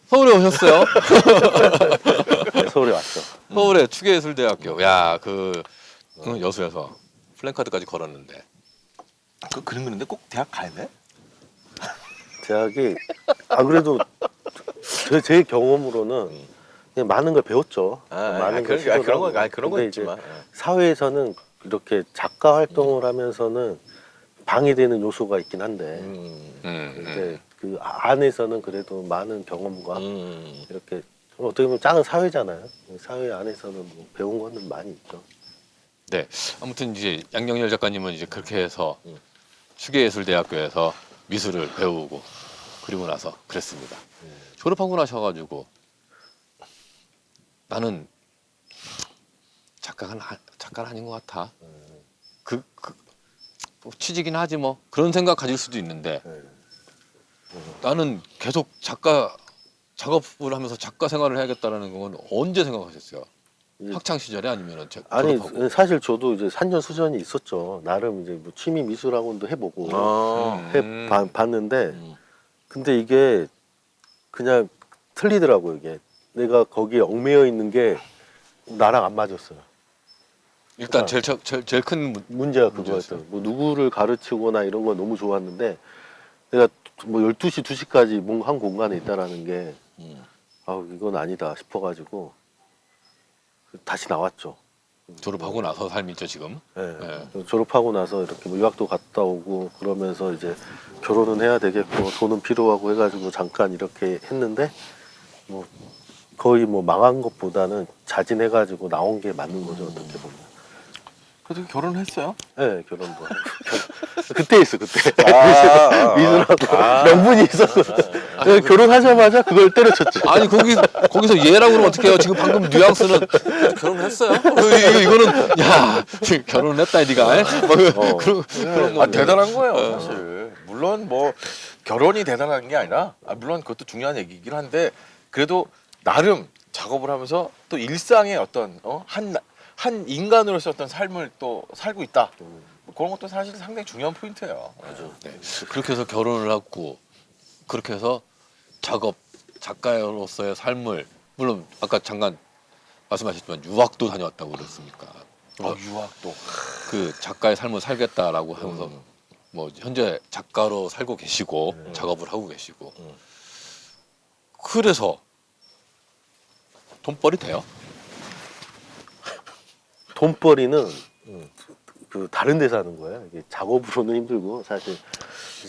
서울에 오셨어요? 네, 서울에 왔죠. 서울에 추계예술대학교. 야, 그 여수에서 플랜카드까지 걸었는데. 그림 그리는데 꼭 대학 가야 돼? 대학이 그래도 제 경험으로는 그냥 많은 걸 배웠죠. 많은 걸 시도를 그런 하고. 거 그런 거 근데 이제 있지만. 사회에서는 이렇게 작가 활동을 하면서는 방해되는 요소가 있긴 한데 근데 그 안에서는 그래도 많은 경험과 이렇게 어떻게 보면 작은 사회잖아요. 사회 안에서는 뭐 배운 거는 많이 있죠. 네. 아무튼 이제 양영열 작가님은 이제 그렇게 해서 추계예술대학교에서 미술을 배우고 그리고 나서 그랬습니다. 졸업하고 나셔가지고 나는 작가는 아닌 것 같아. 뭐 취직이나 하지 뭐 그런 생각 가질 수도 있는데 나는 계속 작업을 하면서 작가 생활을 해야겠다라는 건 언제 생각하셨어요? 학창 시절에 아니면은 아니 졸업하고? 사실 저도 이제 산전수전이 있었죠. 나름 이제 뭐 취미 미술학원도 해보고 봤는데 근데 이게 그냥 틀리더라고요. 이게 내가 거기에 얽매여 있는 게 나랑 안 맞았어요. 일단 제일 큰 문제가 문제였어요. 그거였어요. 뭐 누구를 가르치거나 이런 건 너무 좋았는데 내가 뭐 12시, 2시까지 뭔가 한 공간에 있다라는 게 이건 아니다 싶어가지고 다시 나왔죠. 졸업하고 나서 삶이죠 지금. 네. 네. 졸업하고 나서 이렇게 뭐 유학도 갔다 오고 그러면서 이제 결혼은 해야 되겠고 돈은 필요하고 해가지고 잠깐 이렇게 했는데 뭐 거의 뭐 망한 것보다는 자진해가지고 나온 게 맞는 거죠 어떻게 보면. 그래도 결혼했어요? 네, 결혼도 하고. 그때 했어 그때. 아, 미술하고 아. 명분이 있어서 결혼하자마자 그걸 때려쳤죠. 아니 거기서 얘라고 그러면 어떡해요? 지금 방금 뉘앙스는 결혼했어요? 이거는 야 지금 결혼했다 네가. 그런 거. 대단한 거예요, 사실. 물론 뭐 결혼이 대단한 게 아니라 물론 그것도 중요한 얘기긴 한데 그래도 나름 작업을 하면서 또 일상의 어떤 한 인간으로서 어떤 삶을 또 살고 있다. 그런 것도 사실 상당히 중요한 포인트예요. 네. 그렇게 해서 결혼을 하고 그렇게 해서 작가로서의 삶을 물론 아까 잠깐 말씀하셨지만 유학도 다녀왔다고 그랬으니까 유학도. 그 작가의 삶을 살겠다라고 하면서 뭐 현재 작가로 살고 계시고 작업을 하고 계시고 그래서 돈벌이 돼요? 돈벌이는 그 다른 데서 하는 거예요. 이게 작업으로는 힘들고 사실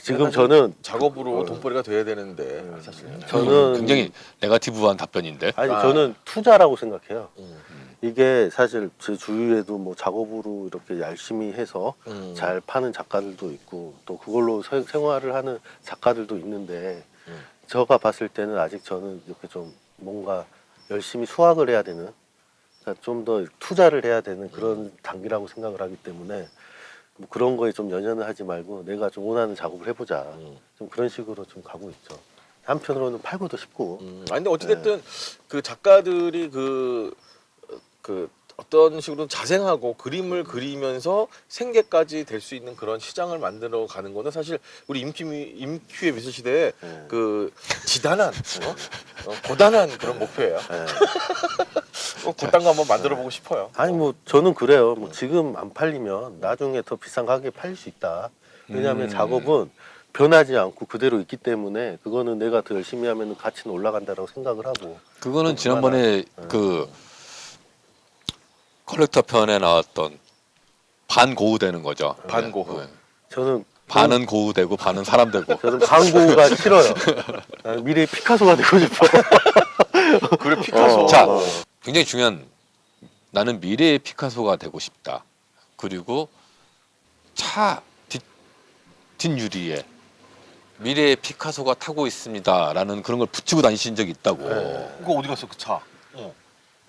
지금 저는 작업으로 돈벌이가 돼야 되는데 사실 저는 굉장히 네거티브한 답변인데. 저는 투자라고 생각해요. 이게 사실 제 주위에도 뭐 작업으로 이렇게 열심히 해서 잘 파는 작가들도 있고 또 그걸로 생활을 하는 작가들도 있는데 제가 봤을 때는 아직 저는 이렇게 좀 뭔가 열심히 수학을 해야 되는 그러니까 좀 더 투자를 해야 되는 그런 단계라고 생각을 하기 때문에 뭐 그런 거에 좀 연연을 하지 말고 내가 좀 원하는 작업을 해보자 좀 그런 식으로 좀 가고 있죠. 한편으로는 팔고도 싶고. 아니 근데 어찌됐든 그 작가들이 그 어떤 식으로 자생하고 그림을 그리면서 생계까지 될 수 있는 그런 시장을 만들어 가는 거는 사실 우리 임큐의 미술 시대에 그 지단한 고단한 그런 목표예요. 꼭 그딴 거 한번 만들어 보고 싶어요. 아니 뭐 저는 그래요. 뭐 지금 안 팔리면 나중에 더 비싼 가격에 팔릴 수 있다. 왜냐하면 작업은 변하지 않고 그대로 있기 때문에 그거는 내가 더 열심히 하면 가치는 올라간다라고 생각을 하고. 그거는 지난번에 그 컬렉터 편에 나왔던 반고우되는 거죠. 반고흐. 네. 저는 반은 고우되고 반은 사람 되고. 저는 반고가 싫어요. 나는 미래의 피카소가 되고 싶어. 그래 피카소. 자, 굉장히 중요한 나는 미래의 피카소가 되고 싶다. 그리고 차 뒷유리에 미래의 피카소가 타고 있습니다라는 그런 걸 붙이고 다니신 적이 있다고. 그거 어디 갔어 그 차?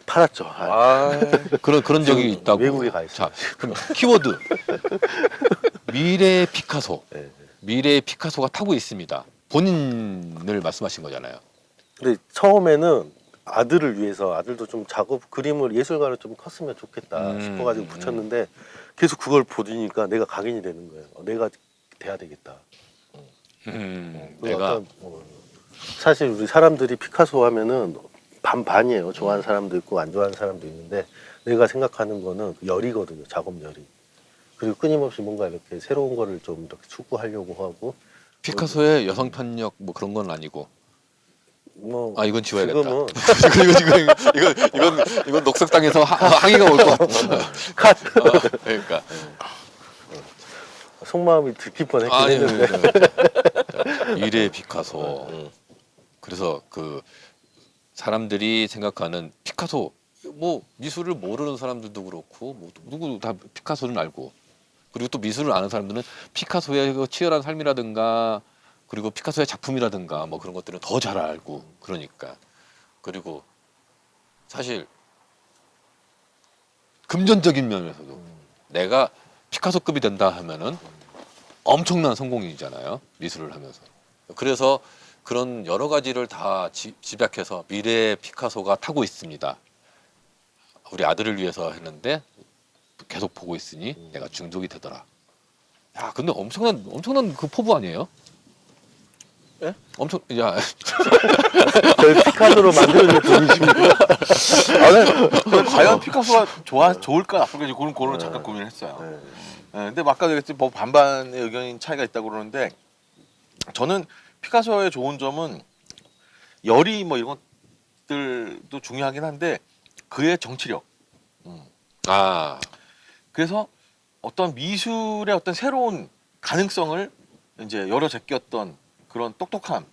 팔았죠. 그런 적이 있다고. 외국에 가 있어요. 자, 그럼 키워드 미래의 피카소. 미래의 피카소가 타고 있습니다. 본인을 말씀하신 거잖아요. 근데 처음에는 아들을 위해서 아들도 좀 작업 그림을 예술가로 좀 컸으면 좋겠다 싶어가지고 붙였는데 계속 그걸 보니까 내가 각인이 되는 거예요. 내가 돼야 되겠다. 내가 어떤, 사실 우리 사람들이 피카소 하면은 반반이에요. 좋아하는 사람도 있고 안 좋아하는 사람도 있는데 내가 생각하는 거는 열이거든요. 작업 열이. 그리고 끊임없이 뭔가 이렇게 새로운 거를 좀 이렇게 추구하려고 하고 피카소의 여성 편력 뭐 그런 건 아니고. 뭐 아 이건 지워야겠다. 지금은 이건 녹색당에서 항의가 올 것 같아. 컷. 그러니까. 속마음이 들킬 뻔했긴 아니, 했는데 미래의 피카소. 그래서 그 사람들이 생각하는 피카소 뭐 미술을 모르는 사람들도 그렇고 뭐 누구도 다 피카소는 알고 그리고 또 미술을 아는 사람들은 피카소의 그 치열한 삶이라든가 그리고 피카소의 작품이라든가 뭐 그런 것들은 더 잘 알고 그러니까 그리고 사실 금전적인 면에서도 내가 피카소급이 된다 하면은 엄청난 성공이잖아요 미술을 하면서 그래서 그런 여러 가지를 다 집약해서 미래의 피카소가 타고 있습니다. 우리 아들을 위해서 했는데 계속 보고 있으니 내가 중독이 되더라. 야, 근데 엄청난 그 포부 아니에요? 예? 엄청 야, 저희 피카소로 만들어줄 분이십니다. 과연 피카소가 좋을까 나쁠까 이제 그런 잠깐 고민을 했어요. 네. 예, 근데 아까 그랬지 뭐 반반의 의견 차이가 있다고 그러는데 저는 피카소의 좋은 점은 열이 뭐 이런 것들도 중요하긴 한데 그의 정치력. 아, 그래서 어떤 미술의 어떤 새로운 가능성을 이제 열어 제꼈던 그런 똑똑함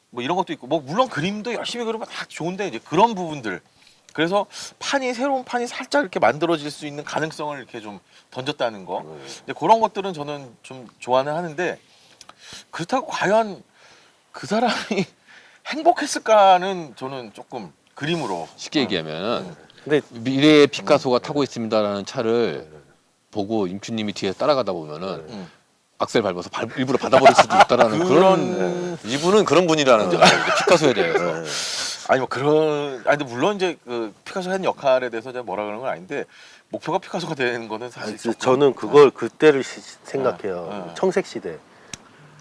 뭐 이런 것도 있고 뭐 물론 그림도 열심히 그리면 다 좋은데 이제 그런 부분들 그래서 새로운 판이 살짝 이렇게 만들어질 수 있는 가능성을 이렇게 좀 던졌다는 거 이제 그런 것들은 저는 좀 좋아는 하는데 그렇다고 과연 그 사람이 행복했을까는 저는 조금 그림으로 쉽게 얘기하면 근데 미래의 피카소가 타고 있습니다라는 차를 보고 임춘님이 뒤에 따라가다 보면은 악셀 밟아서 일부러 받아버릴 수도 있다라는 그런 이분은 그런 분이라는 거죠. 피카소에 대해서. 아니 뭐 그런 아니 근데 물론 이제 그 피카소 한 역할에 대해서 제가 뭐라 그러는 건 아닌데 목표가 피카소가 되는 거는 사실 조금- 저는 그걸 그때를 생각해요. 어. 청색 시대.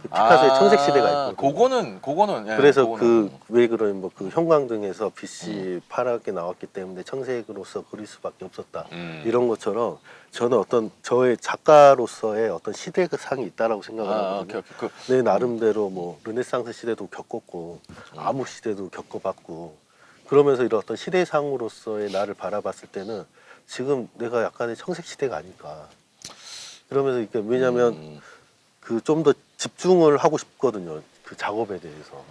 피카소의 청색 시대가 있고. 그거는 예, 그래서 그거는. 왜 그러면 뭐 그 형광등에서 빛이 파랗게 나왔기 때문에 청색으로서 그릴 수밖에 없었다. 이런 것처럼 저는 어떤 저의 작가로서의 어떤 시대상이 있다라고 생각을 하거든요. 오케이. 내 나름대로 뭐 르네상스 시대도 겪었고 암흑 시대도 겪어봤고 그러면서 이런 어떤 시대상으로서의 나를 바라봤을 때는 지금 내가 약간의 청색 시대가 아닐까. 그러면서 이게 왜냐하면 그 좀 더 집중을 하고 싶거든요. 그 작업에 대해서.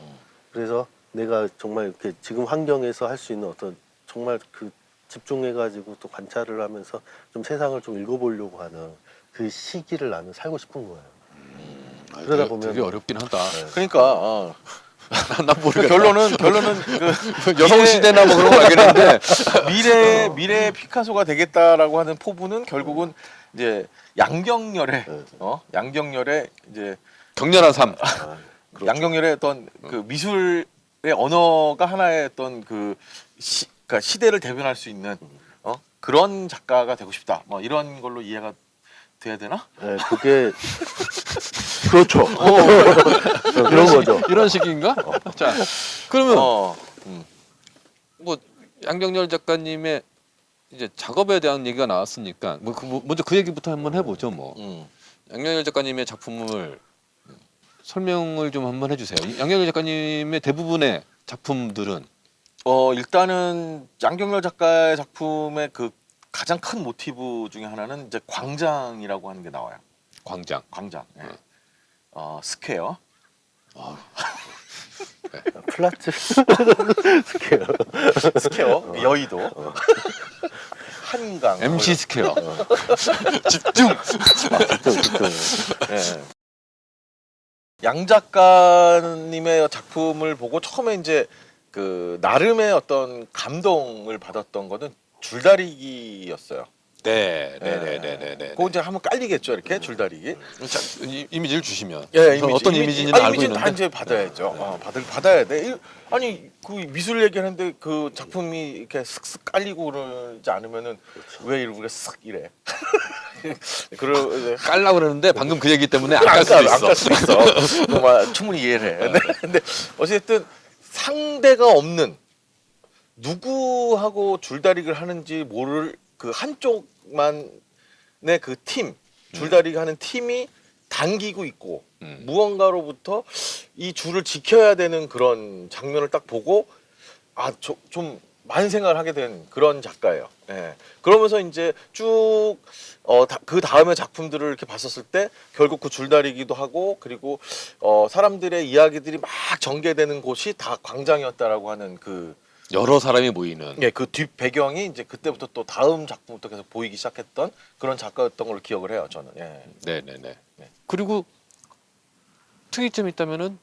그래서 내가 정말 이렇게 지금 환경에서 할 수 있는 어떤 정말 그 집중해가지고 또 관찰을 하면서 좀 세상을 좀 읽어보려고 하는 그 시기를 나는 살고 싶은 거예요. 그러다 보면 되게 어렵긴 하다. 그러니까 난 모르겠다. 결론은 그 여성 시대나 뭐 그런 거 알겠는데 미래 피카소가 되겠다라고 하는 포부는 결국은 이제 양경열의 양경열의 이제 격렬한 삶. 그렇죠. 양경열의 어떤 그 미술의 언어가 하나의 어떤 그러니까 시대를 대변할 수 있는 그런 작가가 되고 싶다. 뭐 이런 걸로 이해가 돼야 되나? 네, 그게 그렇죠. 그런 거죠. 이런 식인가? 자, 그러면 음. 뭐 양경열 작가님의 이제 작업에 대한 얘기가 나왔으니까 먼저 그 얘기부터 한번 해보죠. 뭐 양경열 작가님의 작품을 설명을 좀 한번 해주세요. 양경열 작가님의 대부분의 작품들은 일단은 양경열 작가의 작품의 그 가장 큰 모티브 중에 하나는 이제 광장이라고 하는 게 나와요. 광장. 예. 스퀘어. 플라츠 스퀘어. 여의도. 한강. MC 스퀘어. 집중. 예. 양 작가님의 작품을 보고 처음에 이제 그 나름의 어떤 감동을 받았던 거는 줄다리기였어요. 네네네네네. 그거 이제 한번 깔리겠죠, 이렇게 줄다리기. 자, 이미지를 주시면 예, 어떤 이미지인지는 알고 이미지는 다 있는데 이제 받아야죠. 받아야 돼. 아니 그 미술 얘기하는데 그 작품이 이렇게 슥슥 깔리고 그러지 않으면은 왜 우리가 쓱 이래? 깔라고 그러는데 방금 그 얘기 때문에 안 깔 수도 있어. 안깔 수도 있어. 정말 충분히 이해를 해. 근데 어쨌든 상대가 없는 누구하고 줄다리기를 하는지 모를 그 한쪽만의 그 팀, 줄다리기 하는 팀이 당기고 있고 무언가로부터 이 줄을 지켜야 되는 그런 장면을 딱 보고 좀 많은 생각을 하게 된 그런 작가예요. 예. 그러면서 이제 쭉 그 다음에 작품들을 이렇게 봤었을 때 결국 그 줄다리기도 하고 그리고 사람들의 이야기들이 막 전개되는 곳이 다 광장이었다라고 하는 그 여러 사람이 모이는. 예, 그 뒷 배경이 이제 그때부터 또 다음 작품부터 계속 보이기 시작했던 그런 작가였던 걸로 기억을 해요, 저는. 예. 네네네. 네. 그리고 특이점이 있다면은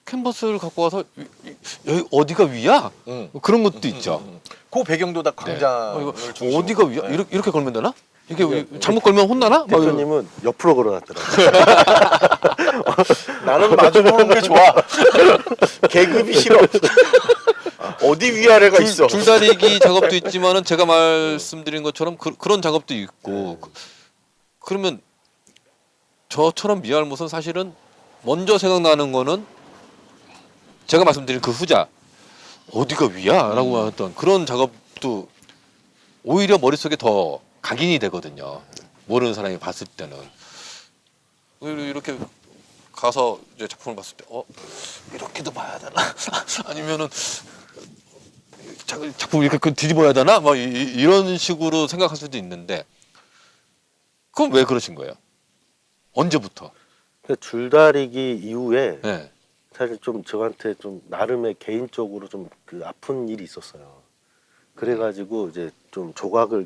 캔버스를 갖고 와서 여기 어디가 위야? 그런 것도 있죠. 그 배경도 다 네. 광장을 이거 중심으로. 어디가 위야? 네. 이렇게 걸면 되나? 이게 네. 잘못 걸면 혼나나? 막 대표님은 옆으로 걸어놨더라고요. 나는 마주 보는 게 좋아. 계급이 싫어. 어디 위아래가 있어. 줄다리기 작업도 있지만은 제가 말씀드린 것처럼 그런 작업도 있고 그러면 저처럼 미알못은 사실은 먼저 생각나는 거는 제가 말씀드린 그 후자 어디가 위야라고 했던 그런 작업도 오히려 머릿속에 더 각인이 되거든요. 모르는 사람이 봤을 때는 이렇게 가서 이제 작품을 봤을 때 이렇게도 봐야 되나 아니면은 작품 이렇게 뒤집어야 되나 막 이런 식으로 생각할 수도 있는데 그건 왜 그러신 거예요? 언제부터? 그러니까 줄다리기 이후에 네. 사실 좀 저한테 좀 나름의 개인적으로 좀 그 아픈 일이 있었어요. 그래가지고 이제 좀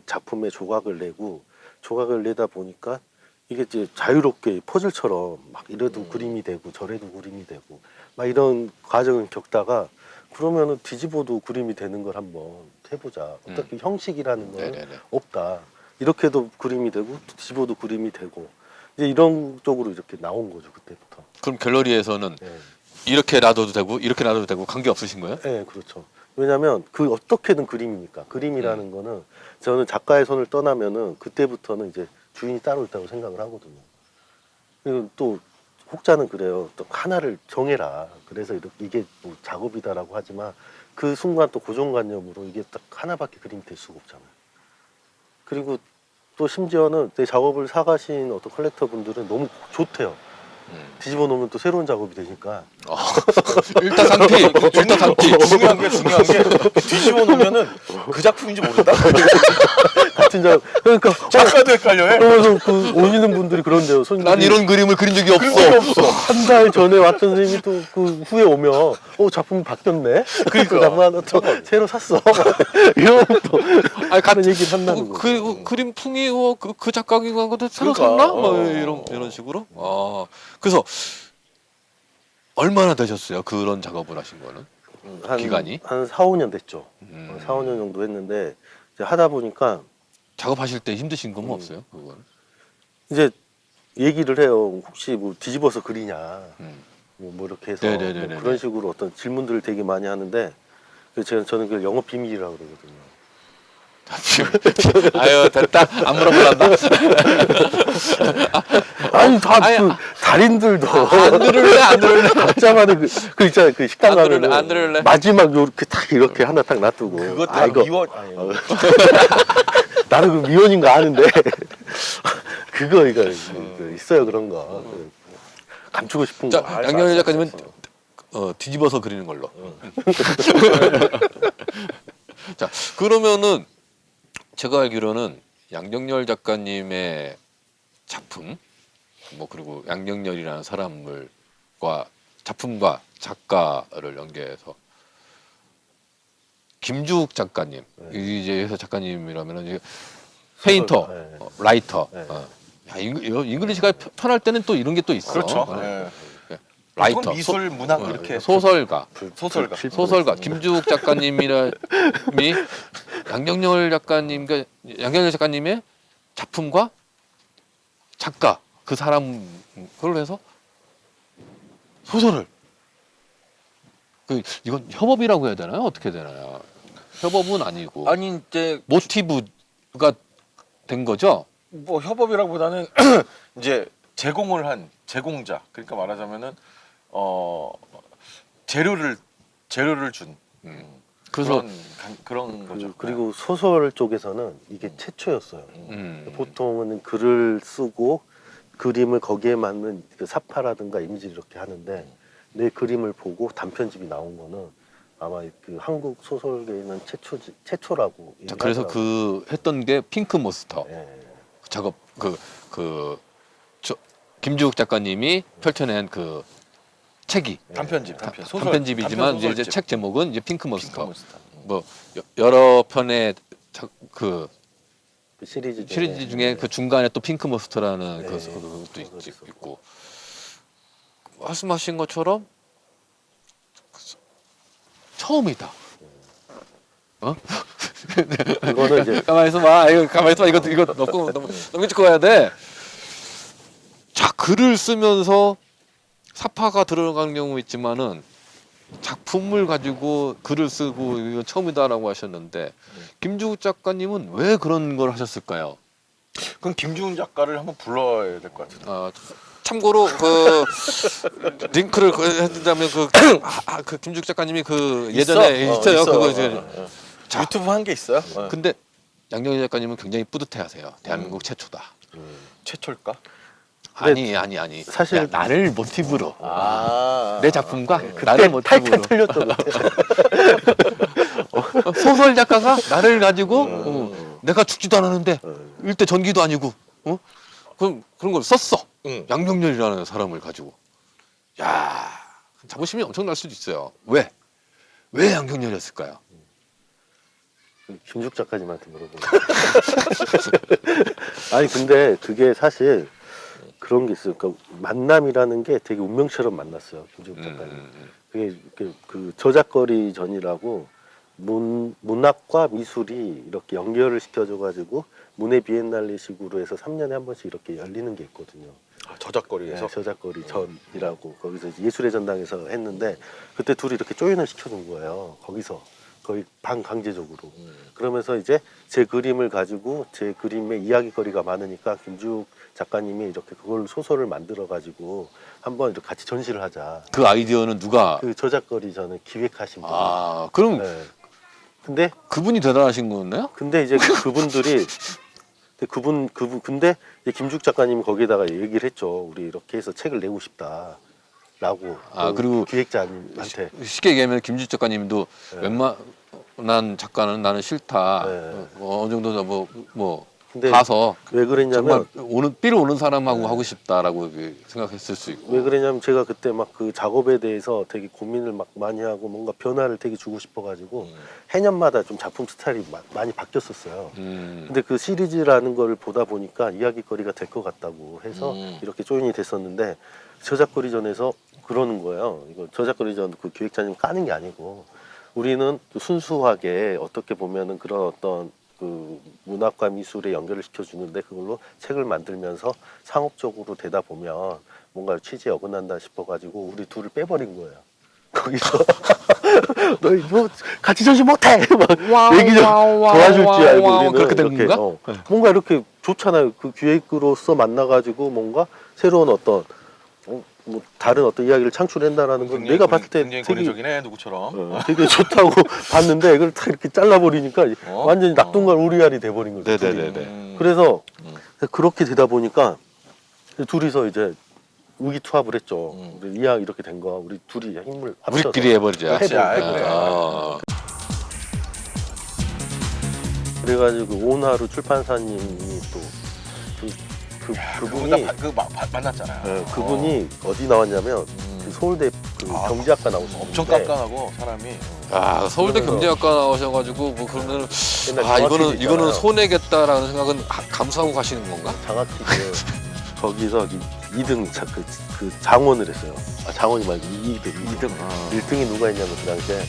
작품에 조각을 내다 보니까 이게 이제 자유롭게 퍼즐처럼 막 이래도 그림이 되고 저래도 그림이 되고 막 이런 과정을 겪다가 그러면은 뒤집어도 그림이 되는 걸 한번 해보자. 어떻게 형식이라는 건 네네네. 없다. 이렇게도 그림이 되고 뒤집어도 그림이 되고 이제 이런 쪽으로 이렇게 나온 거죠 그때부터. 그럼 갤러리에서는 네. 이렇게 놔둬도 되고 이렇게 놔둬도 되고 관계 없으신 거예요? 네, 그렇죠. 왜냐하면 그 어떻게든 그림이니까 그림이라는 거는 저는 작가의 손을 떠나면은 그때부터는 이제 주인이 따로 있다고 생각을 하거든요. 그리고 또 혹자는 그래요. 또 하나를 정해라. 그래서 이게 뭐 작업이다라고 하지만 그 순간 또 고정관념으로 이게 딱 하나밖에 그림이 될 수가 없잖아요. 그리고 또 심지어는 내 작업을 사가신 어떤 컬렉터 분들은 너무 좋대요. 뒤집어 놓으면 또 새로운 작업이 되니까. 일타상피, 일타상피. 중요한 게 뒤집어 놓으면은 그 작품인지 모른다. 같은 작업. 그러니까 작가도 헷갈려해. 그러면서 그 오시는 분들이 그런데요. 난 이런 그림을 그린 적이 없어. 한 달 전에 왔던 선생님이 또 그 후에 오면 작품이 바뀌었네. 그러니까. 나만 하나 또 새로 샀어. 이러면 또 아니, 그런 얘기를 한다는 거. 그림 풍이 그 작가가 한 것도 새로 그러니까. 샀나? 뭐 이런 식으로. 그래서 얼마나 되셨어요? 그런 작업을 하신 거는? 기간이? 한 4, 5년 됐죠. 4, 5년 정도 했는데 이제 하다 보니까 작업하실 때 힘드신 건 뭐 없어요? 그거는? 이제 얘기를 해요. 혹시 뭐 뒤집어서 그리냐. 뭐 이렇게 해서 네네네네. 뭐 그런 식으로 어떤 질문들을 되게 많이 하는데 저는 그걸 영업 비밀이라고 그러거든요. 아유 됐다 안 물어볼란다. 아니 다 아니, 그 달인들도 안 들을래. 각자만의 그 있잖아요. 그 식당 안 가면 들을래, 안 들을래. 마지막 요렇게 딱 이렇게 하나 딱 놔두고 그것 다 이거 미워. 나는 그 미원인 거 아는데 그거 있어요 그런 거 감추고 싶은 자 거. 양경일 작가님은 뒤집어서 그리는 걸로. 자 그러면은 제가 알기로는 양정열 작가님의 작품 뭐 그리고 양정열이라는 사람과 작품과 작가를 연계해서 김주욱 작가님 이제 여기서 작가님이라면은 이제 페인터, 네. 라이터. 네. 야, 잉글리시가 편할 때는 또 이런 게 또 있어. 그렇죠. 네. 라이터, 보통 미술, 문학 이렇게 소설가, 소설가. 소설가 김주욱 작가님이 양경렬 작가님, 그러니까 양경렬 작가님의 작품과 작가 그 사람 그걸로 해서 소설을 이건 협업이라고 해야 되나요? 어떻게 되나요? 협업은 아니고 아니 이제 모티브가 된 거죠. 뭐 협업이라기보다는 이제 제공을 한 제공자. 그러니까 말하자면은 재료를 준 그래서 그런 거죠. 그리고 소설 쪽에서는 이게 최초였어요. 보통은 글을 쓰고 그림을 거기에 맞는 그 사파라든가 이미지를 이렇게 하는데 내 그림을 보고 단편집이 나온 거는 아마 그 한국 소설계에는 최초라고. 자, 그래서 그 했던 게 핑크 몬스터 예. 작업 김주욱 작가님이 펼쳐낸 그 책이 단편집, 소설, 단편집이지만 단편 이제 소설집. 책 제목은 이제 핑크 몬스터. 핑크몬스터. 뭐 여러 편의 그 그 시리즈 중에 그 중간에 또 핑크 몬스터라는 네. 그것도 있고 말씀하신 것처럼 처음이다. 어? 이거는 이제 가만히 있어봐. 이거 넘기고 가야 돼. 자, 글을 쓰면서 사파가 들어간 경우 있지만은 작품을 가지고 글을 쓰고 이거 처음이다라고 하셨는데 김주욱 작가님은 왜 그런 걸 하셨을까요? 그럼 김주훈 작가를 한번 불러야 될 것 같아요. 참고로 그 링크를 해드리자면 그 김주욱 작가님이 그 예전에 있어요. 그거 이제 자, 유튜브 한 게 있어요. 근데 양경희 작가님은 굉장히 뿌듯해하세요. 대한민국 최초다. 최초일까? 아니. 사실- 야, 나를 모티브로 아, 내 작품과 그때 나를 모티브로 탈탈 틀렸던 것 같아요. 소설 작가가 나를 가지고 내가 죽지도 않았는데 일대 전기도 아니고 그런 걸 썼어. 양경렬이라는 사람을 가지고 야 자부심이 엄청날 수도 있어요. 왜 양경렬이었을까요? 김죽 작가님한테 물어보는 아니 근데 그게 사실 그런 게 있어요. 그러니까 만남이라는 게 되게 운명처럼 만났어요. 김죽 작가님. 그게 그 저작거리 전이라고 문학과 미술이 이렇게 연결을 시켜줘가지고 문예 비엔날레식으로 해서 3년에 한 번씩 이렇게 열리는 게 있거든요. 저작거리에서. 네, 저작거리 전이라고 거기서 이제 예술의 전당에서 했는데 그때 둘이 이렇게 조인을 시켜준 거예요. 거기서 거의 반강제적으로. 그러면서 이제 제 그림을 가지고 제 그림의 이야기거리가 많으니까 김주욱 작가님이 이렇게 그걸 소설을 만들어 가지고 한번 이렇게 같이 전시를 하자. 그 아이디어는 누가? 그 저작거리 전을 기획하신 분. 그럼 네. 근데 그분이 대단하신 거네요? 이제 그분들이 근데 이제 김죽 작가님이 거기다가 얘기를 했죠. 우리 이렇게 해서 책을 내고 싶다라고. 그리고 기획자님한테. 쉽게 얘기하면 김주욱 작가님도 네. 웬만한 작가는 나는 싫다. 네. 어느 정도 뭐 근데 가서 왜 그랬냐면 정말 삘 오는 사람하고 하고 싶다라고 생각했을 수 있고. 왜 그러냐면 제가 그때 막 그 작업에 대해서 되게 고민을 막 많이 하고 뭔가 변화를 되게 주고 싶어가지고 해년마다 좀 작품 스타일이 많이 바뀌었었어요. 근데 그 시리즈라는 걸 보다 보니까 이야기거리가 될 것 같다고 해서 이렇게 조인이 됐었는데 저작거리전에서 그러는 거예요. 이거 저작거리전 그 기획자님 까는 게 아니고 우리는 순수하게 어떻게 보면은 그런 어떤 그 문학과 미술에 연결을 시켜주는데 그걸로 책을 만들면서 상업적으로 되다 보면 뭔가 취지에 어긋난다 싶어가지고 우리 둘을 빼버린 거예요. 거기서 너 이거 같이 전시 못해 막 얘기 좀 도와줄 줄 알고 우리는 그렇게 된 이렇게 건가? 뭔가 이렇게 좋잖아요. 그 기획으로서 만나가지고 뭔가 새로운 어떤 뭐 다른 어떤 이야기를 창출한다라는 건 내가 봤을 때 굉장히 되게 권위적이네 누구처럼. 되게 좋다고 봤는데 이걸 다 이렇게 잘라버리니까 완전히 낙동강 우리알이 돼버린 거죠. 네네네네. 그래서 그렇게 되다 보니까 둘이서 이제 의기투합을 했죠. 우리 이왕 이렇게 된 거 우리 둘이 힘을 합쳐서 우리끼리 해버리자. 해보자. 그래가지고 온하루 출판사님이 또 그분이 만났잖아요. 네, 그분이 어디 나왔냐면 그 서울대 그 경제학과 나오셨는데 엄청 깐깐하고 사람이. 서울대 그래서- 경제학과 나오셔가지고 뭐 그러면 옛날 이거는 있잖아요. 손해겠다라는 생각은 감수하고 가시는 건가? 장학퀴즈 거기서 2등 그 장원을 했어요. 아, 장원이 말고 2등. 1등이 누가 했냐면 그 당시에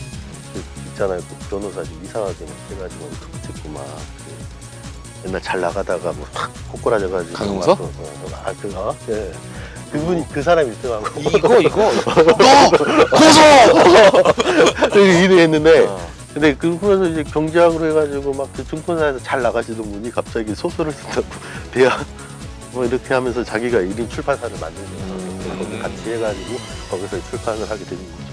그 있잖아요. 그 변호사 이상하게 막 해가지고 찍고 막 그 옛날 잘 나가다가 뭐탁 꼬꾸라져가지고 강용석? 예. 그분이 그 사람 1등하고 이거 너 고소! 2등 했는데 근데 그러면서 이제 경제학으로 해가지고 막 그 증권사에서 잘 나가시던 분이 갑자기 소설을 쓴다고 대학 뭐 이렇게 하면서 자기가 1인 출판사를 만들면서 거기 같이 해가지고 거기서 출판을 하게 된 거예요.